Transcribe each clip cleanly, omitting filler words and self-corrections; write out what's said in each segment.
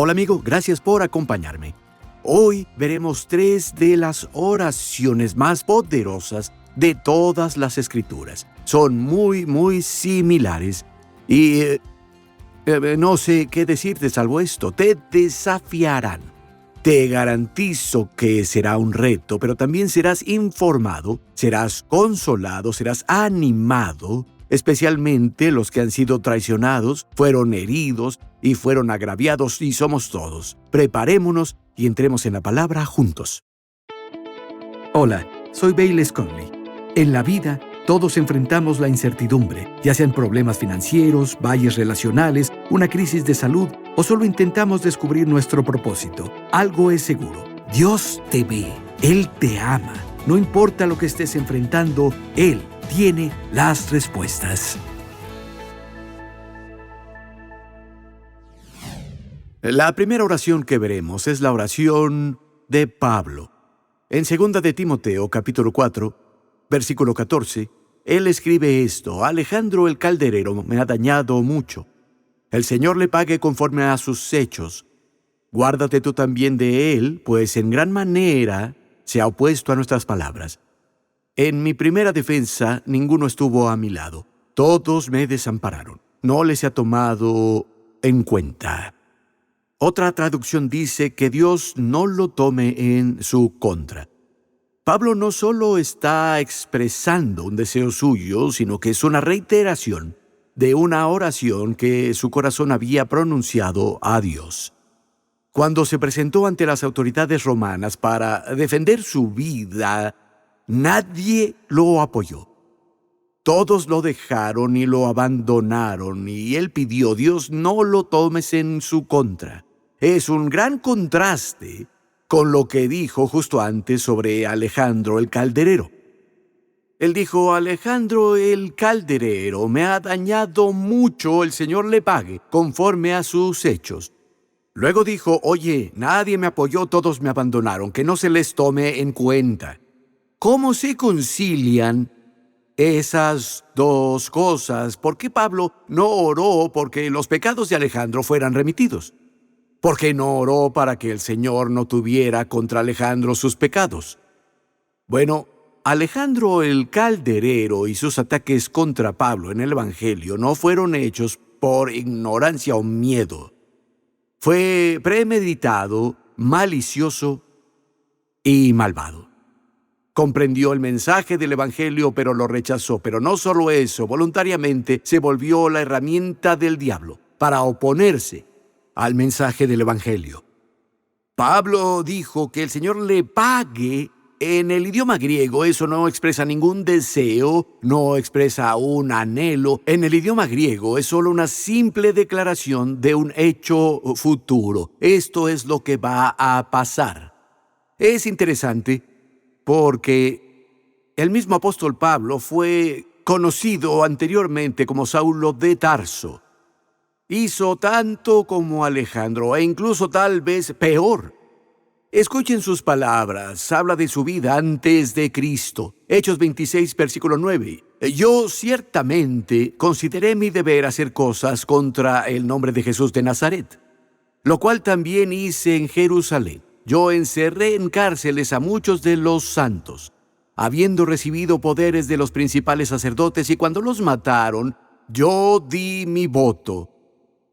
Hola amigo, gracias por acompañarme. Hoy veremos 3 de las oraciones más poderosas de todas las Escrituras. Son muy similares y no sé qué decirte salvo esto. Te desafiarán. Te garantizo que será un reto, pero también serás informado, serás consolado, serás animado. Especialmente los que han sido traicionados, fueron heridos y fueron agraviados, y somos todos. Preparémonos y entremos en la palabra juntos. Hola, soy Bayless Conley. En la vida, todos enfrentamos la incertidumbre, ya sean problemas financieros, valles relacionales, una crisis de salud o solo intentamos descubrir nuestro propósito. Algo es seguro: Dios te ve, Él te ama. No importa lo que estés enfrentando, Él tiene las respuestas. La primera oración que veremos es la oración de Pablo. En 2 de Timoteo, capítulo 4, versículo 14, él escribe esto: Alejandro el calderero me ha dañado mucho. El Señor le pague conforme a sus hechos. Guárdate tú también de él, pues en gran manera se ha opuesto a nuestras palabras. En mi primera defensa, ninguno estuvo a mi lado. Todos me desampararon. No les ha tomado en cuenta. Otra traducción dice que Dios no lo tome en su contra. Pablo no solo está expresando un deseo suyo, sino que es una reiteración de una oración que su corazón había pronunciado a Dios. Cuando se presentó ante las autoridades romanas para defender su vida, nadie lo apoyó. Todos lo dejaron y lo abandonaron, y él pidió: Dios, no lo tomes en su contra. Es un gran contraste con lo que dijo justo antes sobre Alejandro el calderero. Él dijo: Alejandro el calderero me ha dañado mucho, el Señor le pague conforme a sus hechos. Luego dijo: oye, nadie me apoyó, todos me abandonaron, que no se les tome en cuenta. ¿Cómo se concilian esas dos cosas? ¿Por qué Pablo no oró porque los pecados de Alejandro fueran remitidos? ¿Por qué no oró para que el Señor no tuviera contra Alejandro sus pecados? Bueno, Alejandro el calderero y sus ataques contra Pablo en el Evangelio no fueron hechos por ignorancia o miedo. Fue premeditado, malicioso y malvado. Comprendió el mensaje del Evangelio, pero lo rechazó. Pero no solo eso, voluntariamente se volvió la herramienta del diablo para oponerse al mensaje del Evangelio. Pablo dijo que el Señor le pague. En el idioma griego eso no expresa ningún deseo, no expresa un anhelo. En el idioma griego es solo una simple declaración de un hecho futuro. Esto es lo que va a pasar. Es interesante porque el mismo apóstol Pablo fue conocido anteriormente como Saulo de Tarso. Hizo tanto como Alejandro, e incluso tal vez peor. Escuchen sus palabras. Habla de su vida antes de Cristo. Hechos 26, versículo 9. Yo ciertamente consideré mi deber hacer cosas contra el nombre de Jesús de Nazaret, lo cual también hice en Jerusalén. Yo encerré en cárceles a muchos de los santos, habiendo recibido poderes de los principales sacerdotes, y cuando los mataron, yo di mi voto.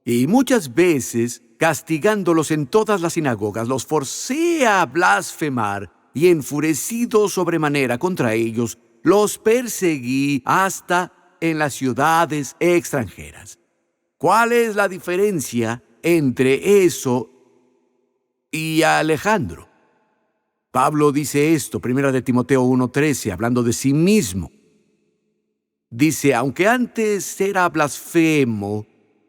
Y muchas veces, castigándolos en todas las sinagogas, los forcé a blasfemar, y enfurecido sobremanera contra ellos, los perseguí hasta en las ciudades extranjeras. ¿Cuál es la diferencia entre eso y Alejandro? Pablo dice esto, 1 de Timoteo 1:13, hablando de sí mismo. Dice: aunque antes era blasfemo,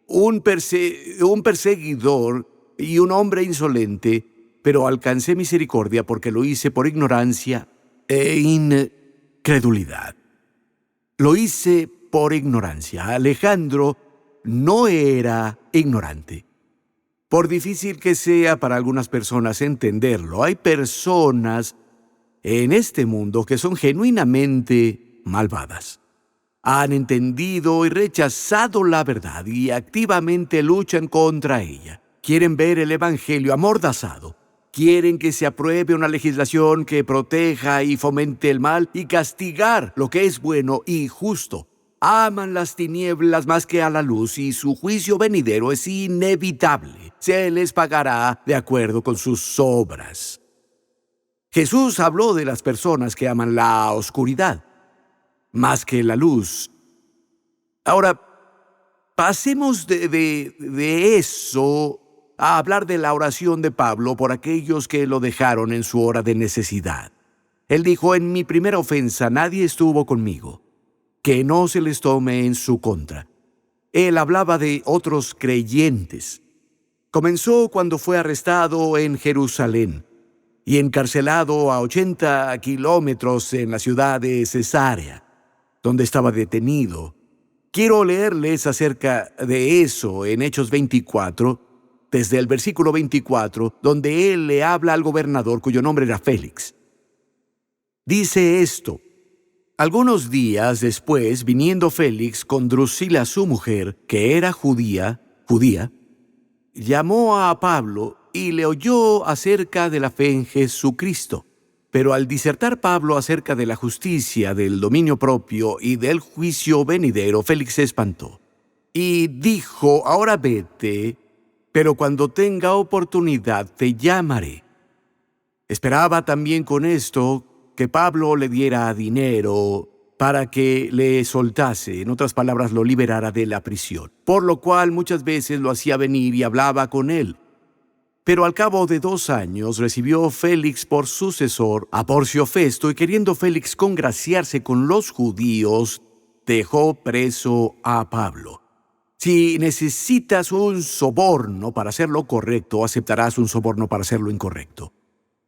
un perseguidor y un hombre insolente, pero alcancé misericordia porque lo hice por ignorancia e incredulidad. Lo hice por ignorancia. Alejandro no era ignorante. Por difícil que sea para algunas personas entenderlo, hay personas en este mundo que son genuinamente malvadas. Han entendido y rechazado la verdad y activamente luchan contra ella. Quieren ver el Evangelio amordazado. Quieren que se apruebe una legislación que proteja y fomente el mal y castigar lo que es bueno y justo. Aman las tinieblas más que a la luz y su juicio venidero es inevitable. Se les pagará de acuerdo con sus obras. Jesús habló de las personas que aman la oscuridad más que la luz. Ahora, pasemos de eso a hablar de la oración de Pablo por aquellos que lo dejaron en su hora de necesidad. Él dijo: en mi primera ofensa nadie estuvo conmigo, que no se les tome en su contra. Él hablaba de otros creyentes. Comenzó cuando fue arrestado en Jerusalén y encarcelado a 80 kilómetros en la ciudad de Cesarea, donde estaba detenido. Quiero leerles acerca de eso en Hechos 24, desde el versículo 24, donde él le habla al gobernador cuyo nombre era Félix. Dice esto: algunos días después, viniendo Félix con Drusila su mujer, que era judía, llamó a Pablo y le oyó acerca de la fe en Jesucristo. Pero al disertar Pablo acerca de la justicia, del dominio propio y del juicio venidero, Félix se espantó y dijo: ahora vete, pero cuando tenga oportunidad te llamaré. Esperaba también con esto que Pablo le diera dinero para que le soltase, en otras palabras, lo liberara de la prisión, por lo cual muchas veces lo hacía venir y hablaba con él. Pero al cabo de 2 años recibió Félix por sucesor a Porcio Festo, y queriendo Félix congraciarse con los judíos, dejó preso a Pablo. Si necesitas un soborno para hacer lo correcto, aceptarás un soborno para hacer lo incorrecto.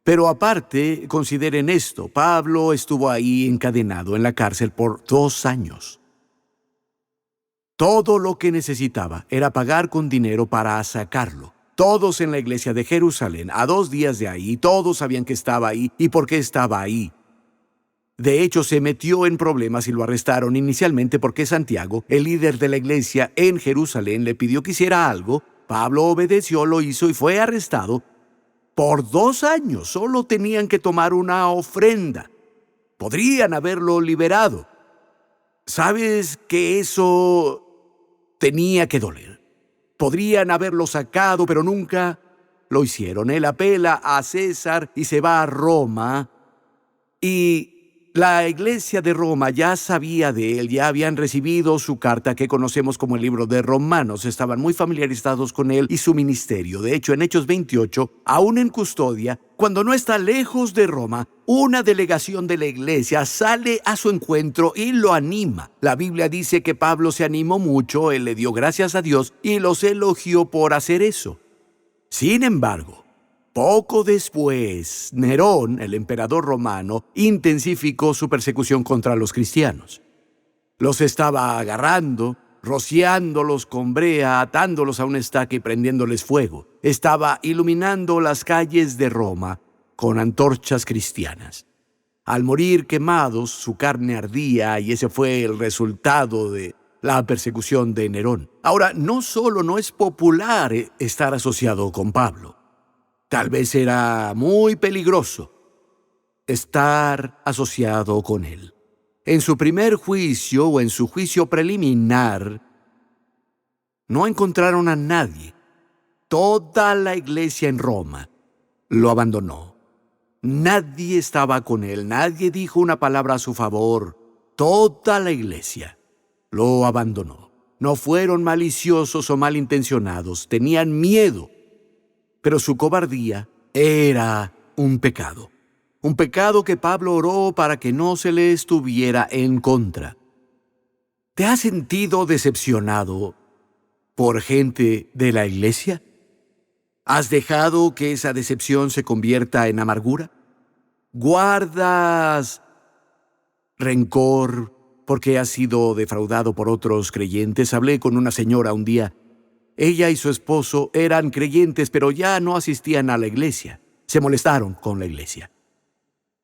Pero aparte, consideren esto: Pablo estuvo ahí encadenado en la cárcel por 2 años. Todo lo que necesitaba era pagar con dinero para sacarlo. Todos en la iglesia de Jerusalén, a 2 días de ahí, todos sabían que estaba ahí y por qué estaba ahí. De hecho, se metió en problemas y lo arrestaron inicialmente porque Santiago, el líder de la iglesia en Jerusalén, le pidió que hiciera algo. Pablo obedeció, lo hizo y fue arrestado. Por 2 años solo tenían que tomar una ofrenda. Podrían haberlo liberado. ¿Sabes que eso tenía que doler? Podrían haberlo sacado, pero nunca lo hicieron. Él apela a César y se va a Roma. Y la iglesia de Roma ya sabía de él, ya habían recibido su carta que conocemos como el libro de Romanos. Estaban muy familiarizados con él y su ministerio. De hecho, en Hechos 28, aún en custodia, cuando no está lejos de Roma, una delegación de la iglesia sale a su encuentro y lo anima. La Biblia dice que Pablo se animó mucho, él le dio gracias a Dios y los elogió por hacer eso. Sin embargo, poco después, Nerón, el emperador romano, intensificó su persecución contra los cristianos. Los estaba agarrando, rociándolos con brea, atándolos a un estaca y prendiéndoles fuego. Estaba iluminando las calles de Roma con antorchas cristianas. Al morir quemados, su carne ardía y ese fue el resultado de la persecución de Nerón. Ahora, no solo no es popular estar asociado con Pablo, tal vez era muy peligroso estar asociado con él. En su primer juicio o en su juicio preliminar, no encontraron a nadie. Toda la iglesia en Roma lo abandonó. Nadie estaba con él, nadie dijo una palabra a su favor. Toda la iglesia lo abandonó. No fueron maliciosos o malintencionados, tenían miedo. Pero su cobardía era un pecado. Un pecado que Pablo oró para que no se le estuviera en contra. ¿Te has sentido decepcionado por gente de la iglesia? ¿Has dejado que esa decepción se convierta en amargura? ¿Guardas rencor porque has sido defraudado por otros creyentes? Hablé con una señora un día. Ella y su esposo eran creyentes, pero ya no asistían a la iglesia. Se molestaron con la iglesia.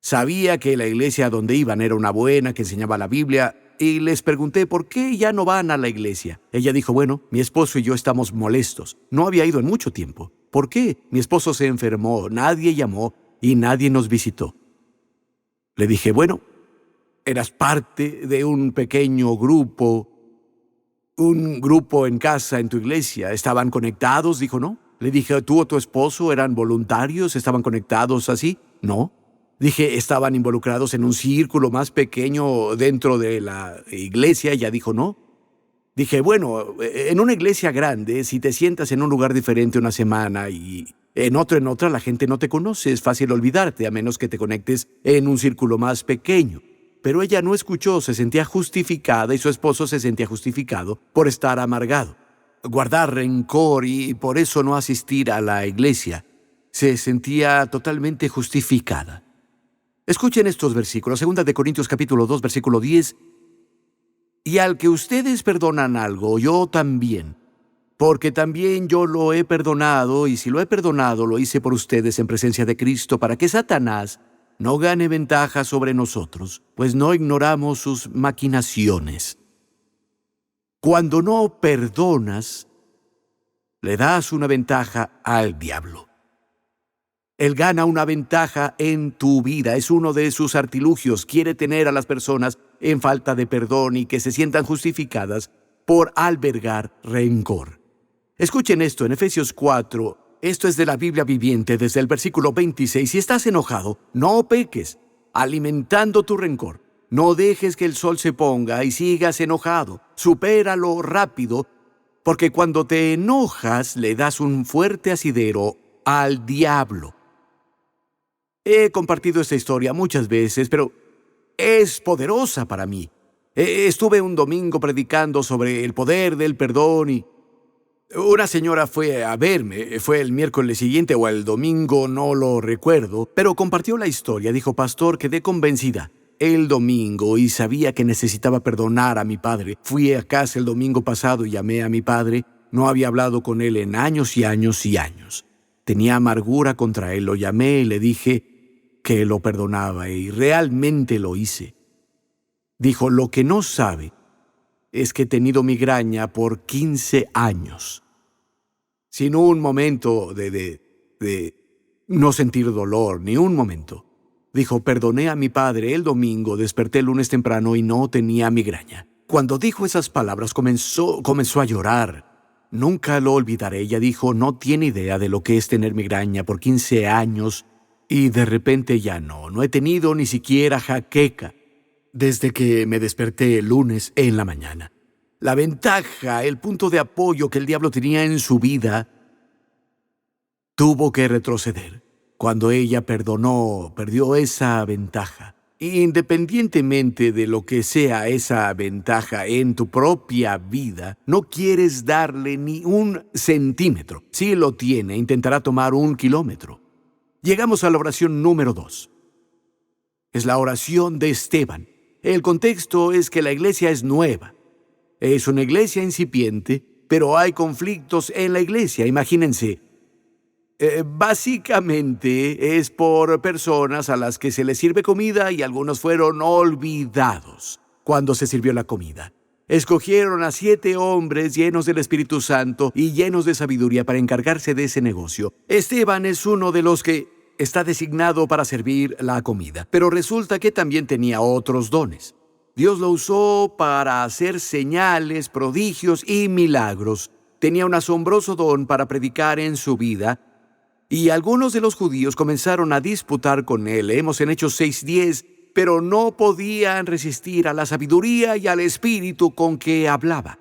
Sabía que la iglesia donde iban era una buena, que enseñaba la Biblia, y les pregunté por qué ya no van a la iglesia. Ella dijo, bueno, mi esposo y yo estamos molestos. No había ido en mucho tiempo. ¿Por qué? Mi esposo se enfermó, nadie llamó y nadie nos visitó. Le dije, bueno, eras parte de un pequeño grupo, un grupo en casa en tu iglesia. ¿Estaban conectados? Dijo, no. Le dije, ¿tú o tu esposo eran voluntarios? ¿Estaban conectados así? No. Dije, ¿estaban involucrados en un círculo más pequeño dentro de la iglesia? Ella dijo, no. Dije, bueno, en una iglesia grande, si te sientas en un lugar diferente una semana y en otra, la gente no te conoce. Es fácil olvidarte, a menos que te conectes en un círculo más pequeño. Pero ella no escuchó, se sentía justificada y su esposo se sentía justificado por estar amargado, guardar rencor y por eso no asistir a la iglesia. Se sentía totalmente justificada. Escuchen estos versículos, 2 de Corintios capítulo 2, versículo 10. Y al que ustedes perdonan algo, yo también, porque también yo lo he perdonado, y si lo he perdonado, lo hice por ustedes en presencia de Cristo, para que Satanás no gane ventaja sobre nosotros, pues no ignoramos sus maquinaciones. Cuando no perdonas, le das una ventaja al diablo. Él gana una ventaja en tu vida, es uno de sus artilugios. Quiere tener a las personas en falta de perdón y que se sientan justificadas por albergar rencor. Escuchen esto en Efesios 4, esto es de la Biblia viviente desde el versículo 26. Si estás enojado, no peques, alimentando tu rencor. No dejes que el sol se ponga y sigas enojado. Supéralo rápido, porque cuando te enojas le das un fuerte asidero al diablo. He compartido esta historia muchas veces, pero es poderosa para mí. Estuve un domingo predicando sobre el poder del perdón y una señora fue a verme. Fue el miércoles siguiente o el domingo, no lo recuerdo, pero compartió la historia. Dijo, pastor, quedé convencida el domingo y sabía que necesitaba perdonar a mi padre. Fui a casa el domingo pasado y llamé a mi padre. No había hablado con él en años y años y años. Tenía amargura contra él. Lo llamé y le dije que lo perdonaba y realmente lo hice. Dijo, lo que no sabe es que he tenido migraña por 15 años. Sin un momento de no sentir dolor, ni un momento. Dijo, perdoné a mi padre el domingo, desperté el lunes temprano y no tenía migraña. Cuando dijo esas palabras comenzó a llorar. Nunca lo olvidaré. Ella dijo, no tiene idea de lo que es tener migraña por 15 años y de repente ya no he tenido ni siquiera jaqueca desde que me desperté el lunes en la mañana. La ventaja, el punto de apoyo que el diablo tenía en su vida, tuvo que retroceder. Cuando ella perdonó, perdió esa ventaja. Independientemente de lo que sea esa ventaja en tu propia vida, no quieres darle ni un centímetro. Si lo tiene, intentará tomar 1 kilómetro. Llegamos a la oración número 2. Es la oración de Esteban. El contexto es que la iglesia es nueva. Es una iglesia incipiente, pero hay conflictos en la iglesia. Imagínense. Básicamente es por personas a las que se les sirve comida y algunos fueron olvidados cuando se sirvió la comida. Escogieron a 7 hombres llenos del Espíritu Santo y llenos de sabiduría para encargarse de ese negocio. Esteban es uno de los que está designado para servir la comida, pero resulta que también tenía otros dones. Dios lo usó para hacer señales, prodigios y milagros. Tenía un asombroso don para predicar en su vida, y algunos de los judíos comenzaron a disputar con él. Leemos en Hechos 6:10, pero no podían resistir a la sabiduría y al espíritu con que hablaba.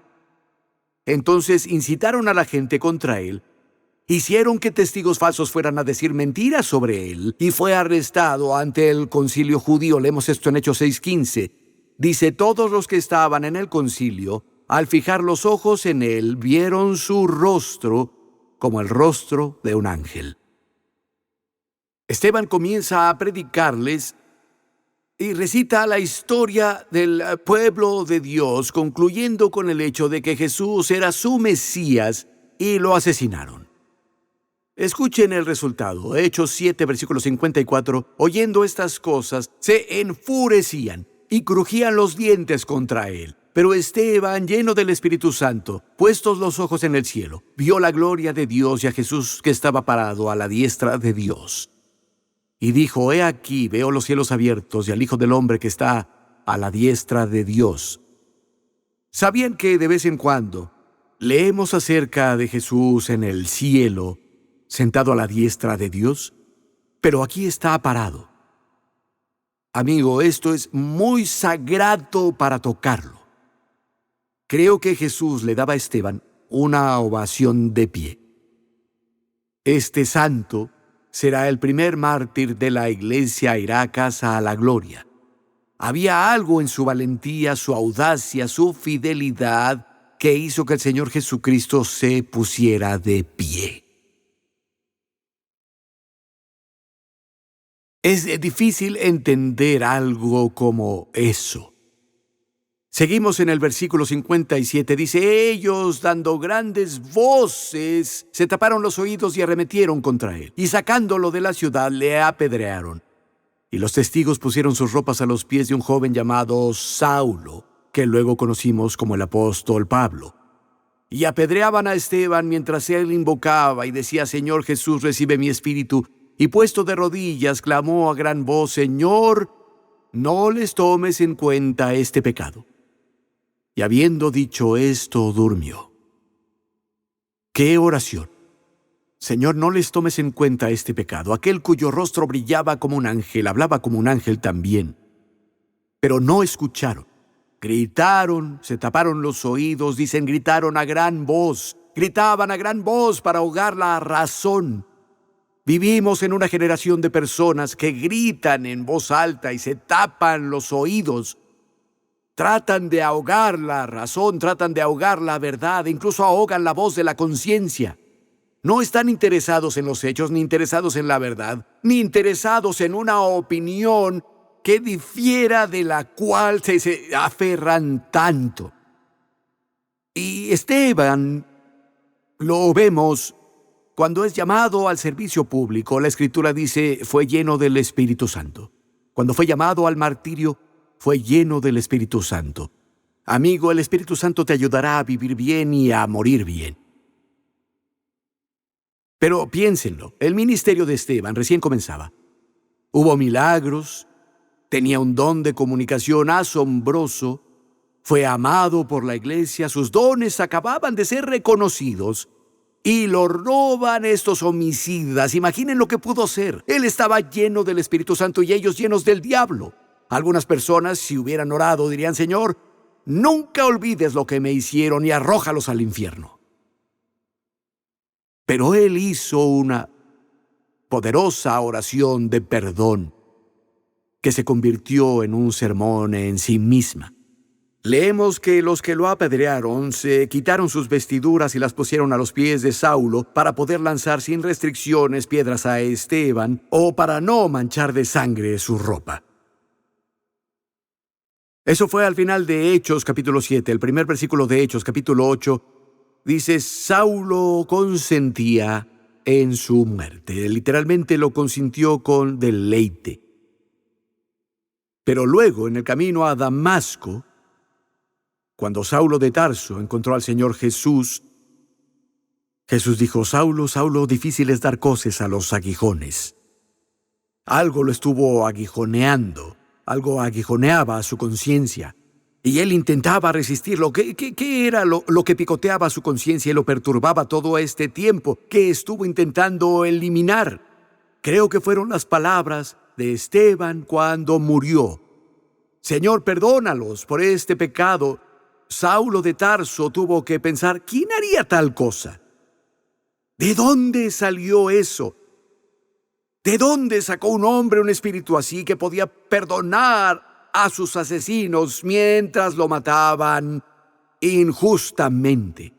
Entonces incitaron a la gente contra él. Hicieron que testigos falsos fueran a decir mentiras sobre él, y fue arrestado ante el concilio judío. Leemos esto en Hechos 6:15. Dice, todos los que estaban en el concilio, al fijar los ojos en él, vieron su rostro como el rostro de un ángel. Esteban comienza a predicarles y recita la historia del pueblo de Dios, concluyendo con el hecho de que Jesús era su Mesías y lo asesinaron. Escuchen el resultado. Hechos 7, versículo 54. Oyendo estas cosas, se enfurecían y crujían los dientes contra él. Pero Esteban, lleno del Espíritu Santo, puestos los ojos en el cielo, vio la gloria de Dios y a Jesús que estaba parado a la diestra de Dios. Y dijo: He aquí, veo los cielos abiertos y al Hijo del Hombre que está a la diestra de Dios. ¿Sabían que de vez en cuando leemos acerca de Jesús en el cielo, sentado a la diestra de Dios? Pero aquí está parado. Amigo, esto es muy sagrado para tocarlo. Creo que Jesús le daba a Esteban una ovación de pie. Este santo será el primer mártir de la iglesia, irá casa a la gloria. Había algo en su valentía, su audacia, su fidelidad, que hizo que el Señor Jesucristo se pusiera de pie. Es difícil entender algo como eso. Seguimos en el versículo 57, dice: ellos, dando grandes voces, se taparon los oídos y arremetieron contra él, y sacándolo de la ciudad le apedrearon. Y los testigos pusieron sus ropas a los pies de un joven llamado Saulo, que luego conocimos como el apóstol Pablo. Y apedreaban a Esteban mientras él invocaba y decía: Señor Jesús, recibe mi espíritu. Y puesto de rodillas, clamó a gran voz: Señor, no les tomes en cuenta este pecado. Y habiendo dicho esto, durmió. ¡Qué oración! Señor, no les tomes en cuenta este pecado. Aquel cuyo rostro brillaba como un ángel, hablaba como un ángel también. Pero no escucharon. Gritaron, se taparon los oídos, dicen, gritaron a gran voz. Gritaban a gran voz para ahogar la razón. Vivimos en una generación de personas que gritan en voz alta y se tapan los oídos. Tratan de ahogar la razón, tratan de ahogar la verdad, incluso ahogan la voz de la conciencia. No están interesados en los hechos, ni interesados en la verdad, ni interesados en una opinión que difiera de la cual se aferran tanto. Y Esteban lo vemos cuando es llamado al servicio público. La Escritura dice: fue lleno del Espíritu Santo. Cuando fue llamado al martirio, fue lleno del Espíritu Santo. Amigo, el Espíritu Santo te ayudará a vivir bien y a morir bien. Pero piénsenlo, el ministerio de Esteban recién comenzaba. Hubo milagros, tenía un don de comunicación asombroso, fue amado por la iglesia, sus dones acababan de ser reconocidos y lo roban estos homicidas. Imaginen lo que pudo ser. Él estaba lleno del Espíritu Santo y ellos llenos del diablo. Algunas personas, si hubieran orado, dirían: Señor, nunca olvides lo que me hicieron y arrójalos al infierno. Pero él hizo una poderosa oración de perdón que se convirtió en un sermón en sí misma. Leemos que los que lo apedrearon se quitaron sus vestiduras y las pusieron a los pies de Saulo para poder lanzar sin restricciones piedras a Esteban o para no manchar de sangre su ropa. Eso fue al final de Hechos capítulo 7, el primer versículo de Hechos capítulo 8. Dice: Saulo consentía en su muerte. Literalmente lo consintió con deleite. Pero luego, en el camino a Damasco, cuando Saulo de Tarso encontró al Señor Jesús, Jesús dijo: Saulo, Saulo, difícil es dar coces a los aguijones. Algo lo estuvo aguijoneando, algo aguijoneaba su conciencia. Y él intentaba resistirlo. ¿Qué era lo que picoteaba su conciencia y lo perturbaba todo este tiempo? ¿Qué estuvo intentando eliminar? Creo que fueron las palabras de Esteban cuando murió: Señor, perdónalos por este pecado. Saulo de Tarso tuvo que pensar: ¿quién haría tal cosa? ¿De dónde salió eso? ¿De dónde sacó un hombre un espíritu así que podía perdonar a sus asesinos mientras lo mataban injustamente?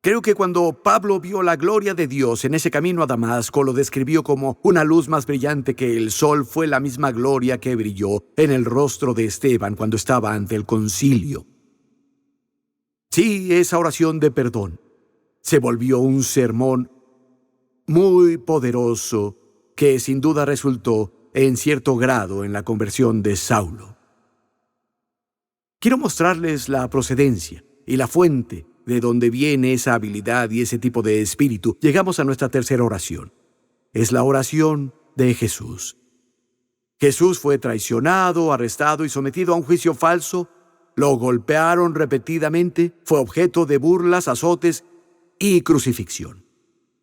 Creo que cuando Pablo vio la gloria de Dios en ese camino a Damasco, lo describió como una luz más brillante que el sol. Fue la misma gloria que brilló en el rostro de Esteban cuando estaba ante el concilio. Sí, esa oración de perdón se volvió un sermón muy poderoso que sin duda resultó en cierto grado en la conversión de Saulo. Quiero mostrarles la procedencia y la fuente de donde viene esa habilidad y ese tipo de espíritu. Llegamos a nuestra tercera oración. Es la oración de Jesús. Jesús fue traicionado, arrestado y sometido a un juicio falso. Lo golpearon repetidamente, fue objeto de burlas, azotes y crucifixión.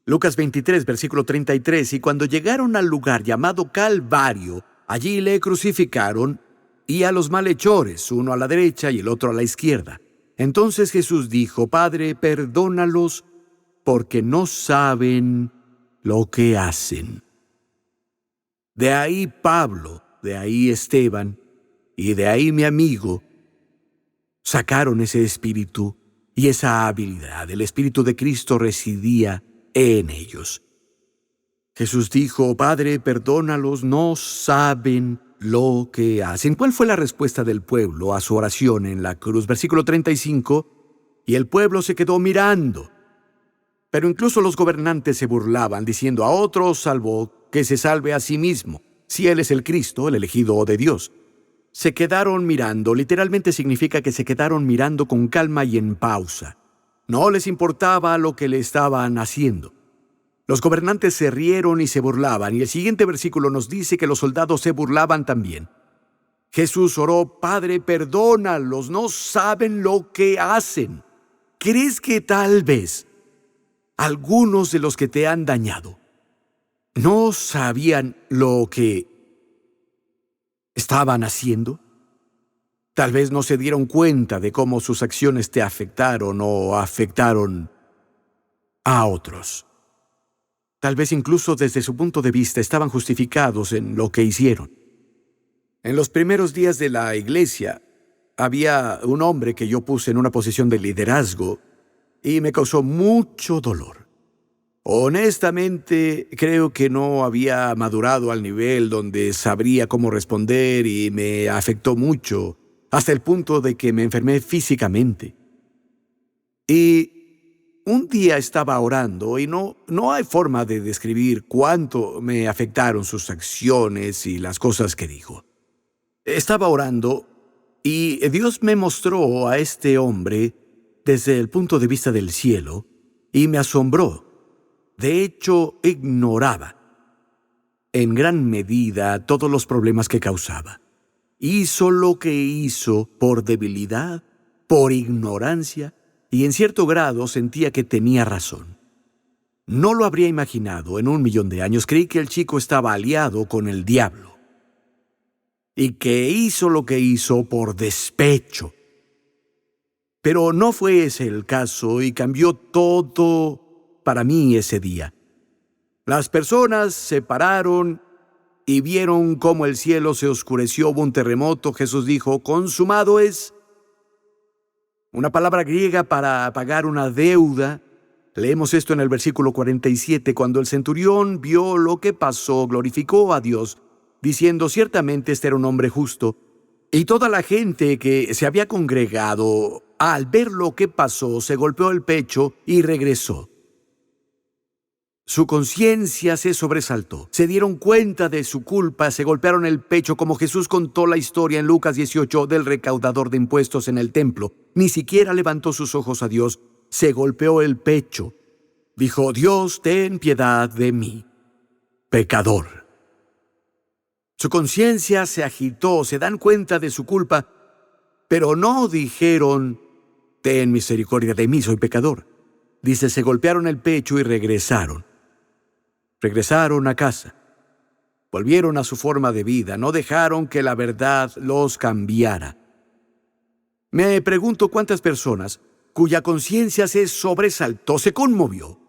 Lucas 23, versículo 33, y cuando llegaron al lugar llamado Calvario, allí le crucificaron y a los malhechores, uno a la derecha y el otro a la izquierda. Entonces Jesús dijo: Padre, perdónalos, porque no saben lo que hacen. De ahí Pablo, de ahí Esteban y de ahí mi amigo sacaron ese espíritu y esa habilidad. El Espíritu de Cristo residía en ellos. Jesús dijo: Padre, perdónalos, no saben lo que hacen. ¿Cuál fue la respuesta del pueblo a su oración en la cruz? Versículo 35, y el pueblo se quedó mirando. Pero incluso los gobernantes se burlaban, diciendo: a otro salvó, que se salve a sí mismo, si él es el Cristo, el elegido de Dios. Se quedaron mirando, literalmente significa que se quedaron mirando con calma y en pausa. No les importaba lo que le estaban haciendo. Los gobernantes se rieron y se burlaban, y el siguiente versículo nos dice que los soldados se burlaban también. Jesús oró: Padre, perdónalos, no saben lo que hacen. ¿Crees que tal vez algunos de los que te han dañado no sabían lo que estaban haciendo? Tal vez no se dieron cuenta de cómo sus acciones te afectaron o afectaron a otros. Tal vez incluso desde su punto de vista estaban justificados en lo que hicieron. En los primeros días de la iglesia había un hombre que yo puse en una posición de liderazgo y me causó mucho dolor. Honestamente, creo que no había madurado al nivel donde sabría cómo responder y me afectó mucho, hasta el punto de que me enfermé físicamente. Y un día estaba orando y no hay forma de describir cuánto me afectaron sus acciones y las cosas que dijo. Estaba orando y Dios me mostró a este hombre desde el punto de vista del cielo y me asombró. De hecho, ignoraba en gran medida todos los problemas que causaba. Hizo lo que hizo por debilidad, por ignorancia, y en cierto grado sentía que tenía razón. No lo habría imaginado en 1.000.000 de años. Creí que el chico estaba aliado con el diablo y que hizo lo que hizo por despecho. Pero no fue ese el caso y cambió todo para mí ese día. Las personas se pararon y vieron cómo el cielo se oscureció, hubo un terremoto. Jesús dijo: consumado es. Una palabra griega para pagar una deuda. Leemos esto en el versículo 47. Cuando el centurión vio lo que pasó, glorificó a Dios, diciendo: ciertamente este era un hombre justo. Y toda la gente que se había congregado, al ver lo que pasó, se golpeó el pecho y regresó. Su conciencia se sobresaltó. Se dieron cuenta de su culpa, se golpearon el pecho, como Jesús contó la historia en Lucas 18 del recaudador de impuestos en el templo. Ni siquiera levantó sus ojos a Dios, se golpeó el pecho. Dijo: Dios, ten piedad de mí, pecador. Su conciencia se agitó, se dan cuenta de su culpa, pero no dijeron: ten misericordia de mí, soy pecador. Dice, se golpearon el pecho y regresaron. Regresaron a casa. Volvieron a su forma de vida. No dejaron que la verdad los cambiara. Me pregunto cuántas personas cuya conciencia se sobresaltó, se conmovió,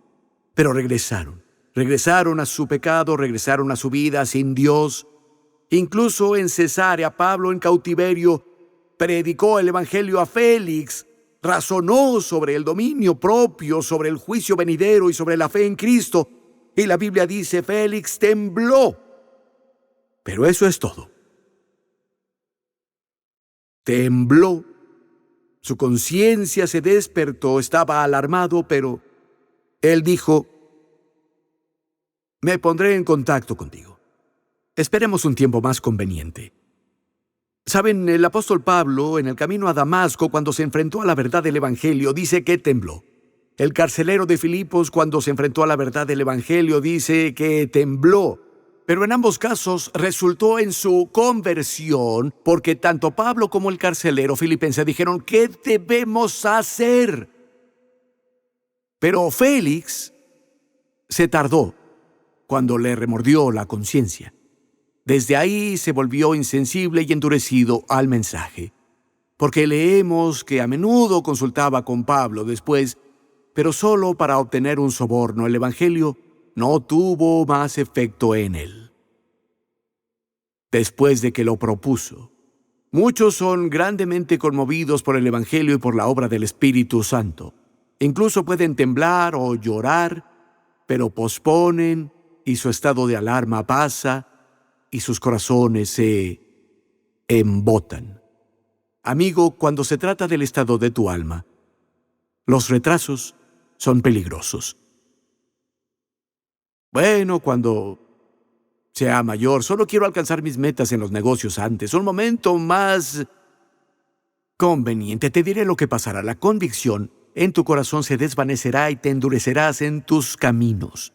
pero regresaron. Regresaron a su pecado, regresaron a su vida sin Dios. Incluso en Cesarea, Pablo en cautiverio predicó el evangelio a Félix, razonó sobre el dominio propio, sobre el juicio venidero y sobre la fe en Cristo. Y la Biblia dice: Félix tembló. Pero eso es todo. Tembló. Su conciencia se despertó, estaba alarmado, pero él dijo: me pondré en contacto contigo. Esperemos un tiempo más conveniente. Saben, el apóstol Pablo, en el camino a Damasco, cuando se enfrentó a la verdad del Evangelio, dice que tembló. El carcelero de Filipos, cuando se enfrentó a la verdad del Evangelio, dice que tembló. Pero en ambos casos resultó en su conversión, porque tanto Pablo como el carcelero filipense dijeron, ¿qué debemos hacer? Pero Félix se tardó cuando le remordió la conciencia. Desde ahí se volvió insensible y endurecido al mensaje, porque leemos que a menudo consultaba con Pablo después, pero solo para obtener un soborno. El Evangelio no tuvo más efecto en él. Después de que lo propuso, muchos son grandemente conmovidos por el Evangelio y por la obra del Espíritu Santo. Incluso pueden temblar o llorar, pero posponen y su estado de alarma pasa y sus corazones se embotan. Amigo, cuando se trata del estado de tu alma, los retrasos son peligrosos. Bueno, cuando sea mayor, solo quiero alcanzar mis metas en los negocios antes. Un momento más conveniente. Te diré lo que pasará. La convicción en tu corazón se desvanecerá y te endurecerás en tus caminos.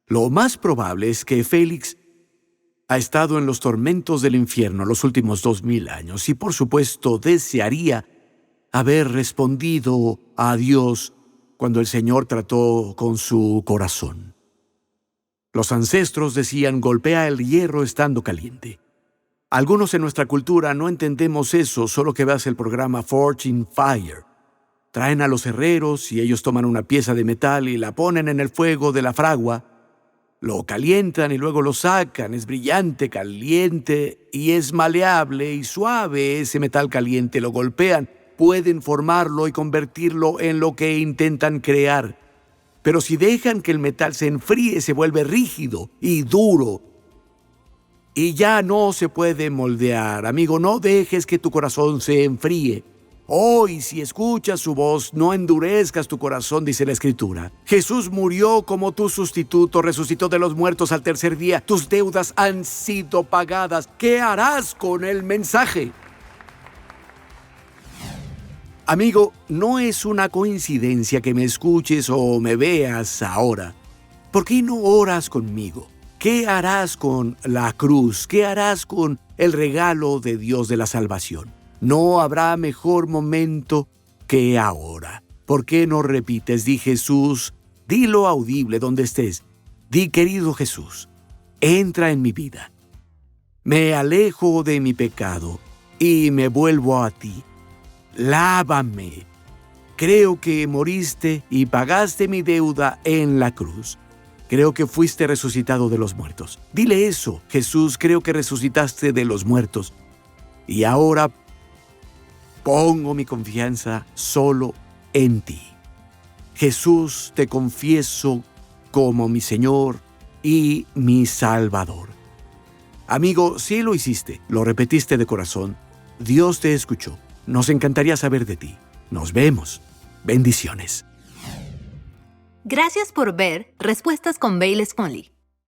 Lo más probable es que Félix ha estado en los tormentos del infierno los últimos 2000 años y, por supuesto, desearía haber respondido a Dios cuando el Señor trató con su corazón. Los ancestros decían, golpea el hierro estando caliente. Algunos en nuestra cultura no entendemos eso, solo que veas el programa Forging Fire. Traen a los herreros y ellos toman una pieza de metal y la ponen en el fuego de la fragua. Lo calientan y luego lo sacan. Es brillante, caliente y es maleable y suave. Ese metal caliente lo golpean. Pueden formarlo y convertirlo en lo que intentan crear. Pero si dejan que el metal se enfríe, se vuelve rígido y duro. Y ya no se puede moldear. Amigo, no dejes que tu corazón se enfríe. Hoy, si escuchas su voz, no endurezcas tu corazón, dice la Escritura. Jesús murió como tu sustituto, resucitó de los muertos al tercer día. Tus deudas han sido pagadas. ¿Qué harás con el mensaje? Amigo, no es una coincidencia que me escuches o me veas ahora. ¿Por qué no oras conmigo? ¿Qué harás con la cruz? ¿Qué harás con el regalo de Dios de la salvación? No habrá mejor momento que ahora. ¿Por qué no repites? Di Jesús, dilo audible donde estés. Di, querido Jesús, entra en mi vida. Me alejo de mi pecado y me vuelvo a ti. Lávame. Creo que moriste y pagaste mi deuda en la cruz. Creo que fuiste resucitado de los muertos. Dile eso, Jesús, creo que resucitaste de los muertos. Y ahora pongo mi confianza solo en ti. Jesús, te confieso como mi Señor y mi Salvador. Amigo, si lo hiciste, lo repetiste de corazón, Dios te escuchó. Nos encantaría saber de ti. Nos vemos. Bendiciones. Gracias por ver Respuestas con Bayless Conley.